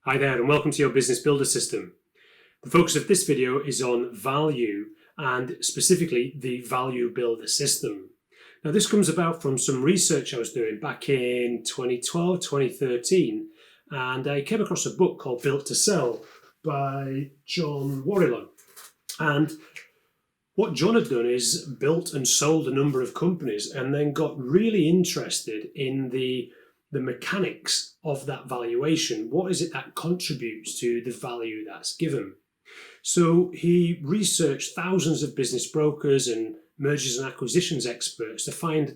Hi there and welcome to your Business Builder System. The focus of this video is on value and specifically the Value Builder System. Now this comes about from some research I was doing back in 2012, 2013, and I came across a book called Built to Sell by John Warrillow. And what John had done is built and sold a number of companies and then got really interested in the mechanics of that valuation. What is it that contributes to the value that's given? So he researched thousands of business brokers and mergers and acquisitions experts to find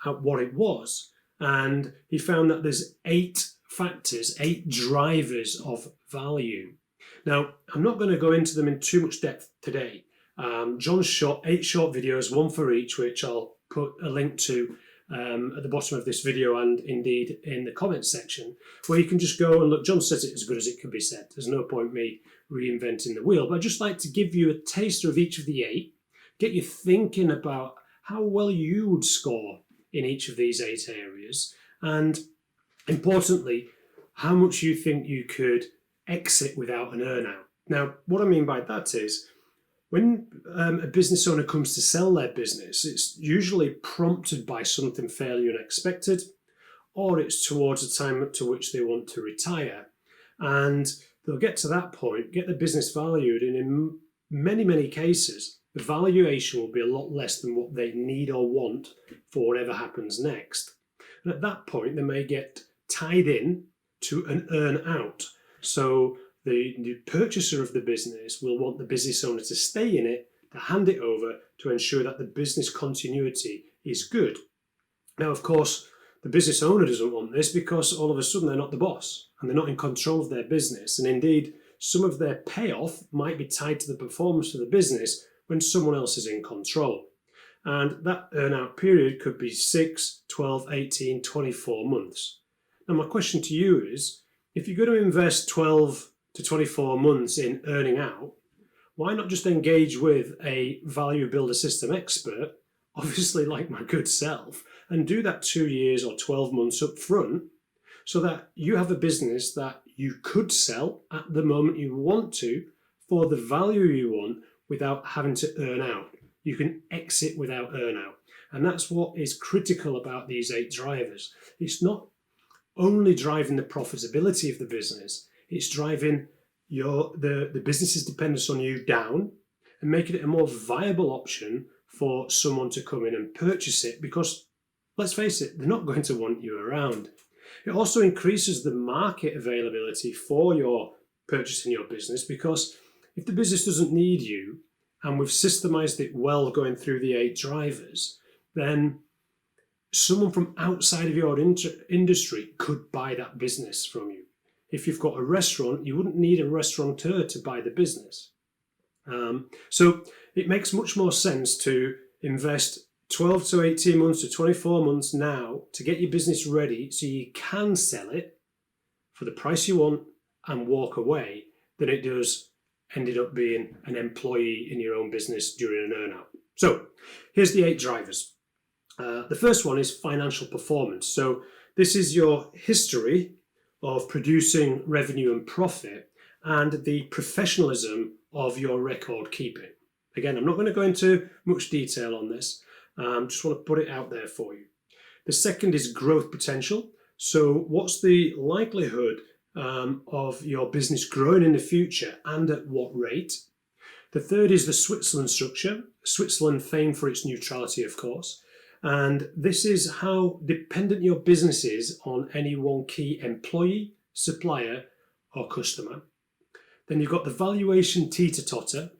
out what it was. And he found that there's 8 factors, 8 drivers of value. Now, I'm not going to go into them in too much depth today. John's shot 8 short videos, one for each, which I'll put a link to at the bottom of this video and indeed in the comments section, where you can just go and look. John says it as good as it can be said. There's no point me reinventing the wheel, but I'd just like to give you a taster of each of the 8, get you thinking about how well you would score in each of these 8 areas, and importantly, how much you think you could exit without an earnout. Now, what I mean by that is, when a business owner comes to sell their business, it's usually prompted by something fairly unexpected, or it's towards a time to which they want to retire. And they'll get to that point, get the business valued, and in many, many cases, the valuation will be a lot less than what they need or want for whatever happens next. And at that point, they may get tied in to an earn out. So the purchaser of the business will want the business owner to stay in it, to hand it over, to ensure that the business continuity is good. Now, of course, the business owner doesn't want this because all of a sudden they're not the boss and they're not in control of their business. And indeed, some of their payoff might be tied to the performance of the business when someone else is in control. And that earn-out period could be 6, 12, 18, 24 months. Now, my question to you is, if you're going to invest 12 to 24 months in earning out, why not just engage with a value builder system expert, obviously like my good self, and do that 2 years or 12 months up front so that you have a business that you could sell at the moment you want to for the value you want without having to earn out. You can exit without earn out. And that's what is critical about these 8 drivers. It's not only driving the profitability of the business, it's driving the business's dependence on you down and making it a more viable option for someone to come in and purchase it, because let's face it, they're not going to want you around. It also increases the market availability for your purchasing your business, because if the business doesn't need you and we've systemized it well going through the 8 drivers, then someone from outside of your industry could buy that business from you. If you've got a restaurant, you wouldn't need a restaurateur to buy the business. So it makes much more sense to invest 12 to 18 months to 24 months now to get your business ready so you can sell it for the price you want and walk away than it does ended up being an employee in your own business during an earnout. So here's the 8 drivers. The first one is financial performance. So this is your history of producing revenue and profit and the professionalism of your record keeping. Again, I'm not going to go into much detail on this. Just want to put it out there for you. The second is growth potential. So what's the likelihood of your business growing in the future and at what rate? The third is the Switzerland structure. Switzerland famed for its neutrality, of course. And this is how dependent your business is on any one key employee, supplier, or customer. Then you've got the valuation teeter-totter.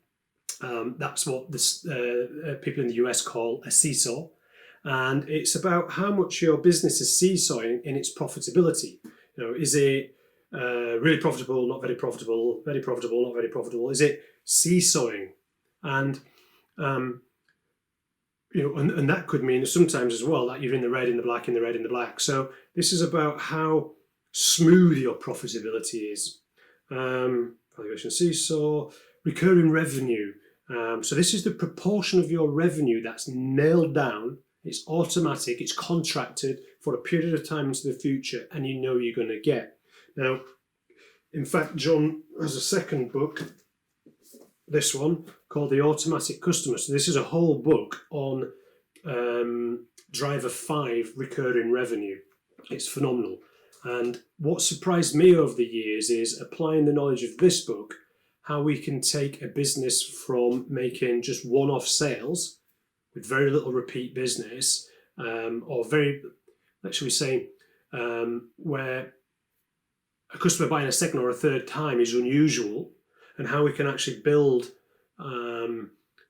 That's what people in the US call a seesaw. And it's about how much your business is seesawing in its profitability. Is it really profitable, not very profitable, not very profitable? Is it seesawing? And and that could mean sometimes as well that you're in the red, in the black, in the red, in the black. So this is about how smooth your profitability is. Valuation seesaw, recurring revenue. So this is the proportion of your revenue that's nailed down. It's automatic, it's contracted for a period of time into the future, and you know you're going to get. Now, In fact, John has a second book, this one, called The Automatic Customer. So this is a whole book on driver 5 recurring revenue. It's phenomenal. And what surprised me over the years is applying the knowledge of this book, how we can take a business from making just one-off sales with very little repeat business, or very, shall we say, where a customer buying a second or a third time is unusual, and how we can actually build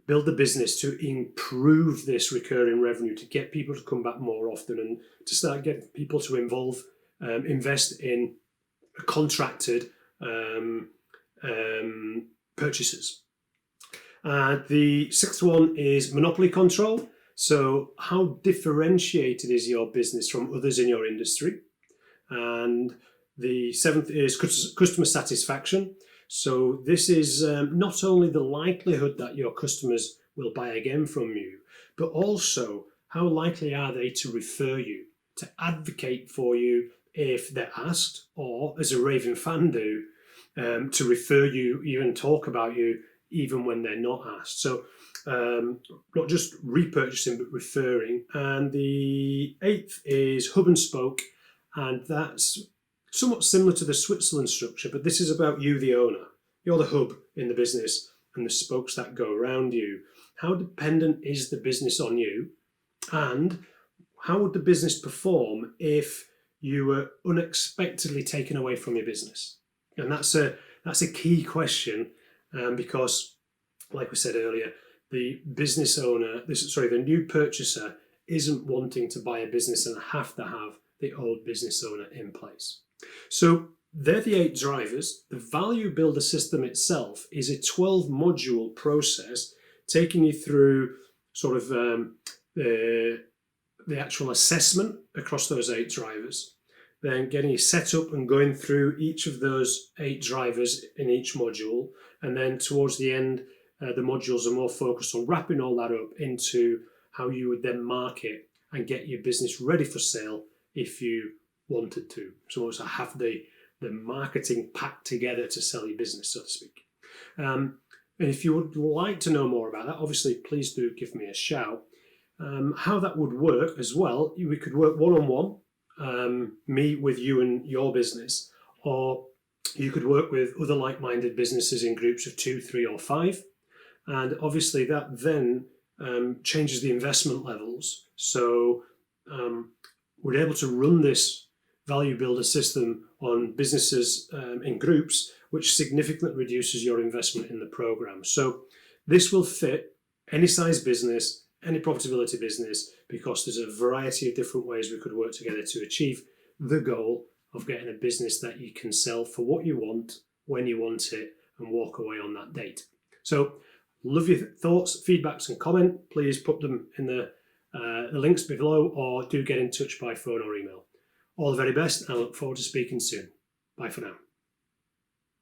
the business to improve this recurring revenue, to get people to come back more often, and to start getting people to invest in contracted purchases. The sixth one is monopoly control. So how differentiated is your business from others in your industry? And the seventh is customer satisfaction. So this is not only the likelihood that your customers will buy again from you, but also how likely are they to refer you, to advocate for you if they're asked, or as a raving fan do, to refer you, even talk about you, even when they're not asked. So not just repurchasing, but referring. And the eighth is hub and spoke, and that's somewhat similar to the Switzerland structure, but this is about you, the owner. You're the hub in the business and the spokes that go around you. How dependent is the business on you? And how would the business perform if you were unexpectedly taken away from your business? And that's a key question, because, like we said earlier, the business owner, the new purchaser isn't wanting to buy a business and have to have the old business owner in place. So they're the 8 drivers. The value builder system itself is a 12-module process taking you through sort of the actual assessment across those 8 drivers, then getting you set up and going through each of those 8 drivers in each module, and then towards the end, the modules are more focused on wrapping all that up into how you would then market and get your business ready for sale if you wanted to. So also have the marketing packed together to sell your business, so to speak. And if you would like to know more about that, obviously please do give me a shout. How that would work as well, we could work one-on-one, me with you and your business, or you could work with other like-minded businesses in groups of 2, 3, or 5. And obviously that then changes the investment levels. So we're able to run this value builder system on businesses in groups, which significantly reduces your investment in the program. So this will fit any size business, any profitability business, because there's a variety of different ways we could work together to achieve the goal of getting a business that you can sell for what you want, when you want it, and walk away on that date. So love your thoughts, feedbacks, and comment. Please put them in the links below, or do get in touch by phone or email. All the very best, and I look forward to speaking soon. Bye for now.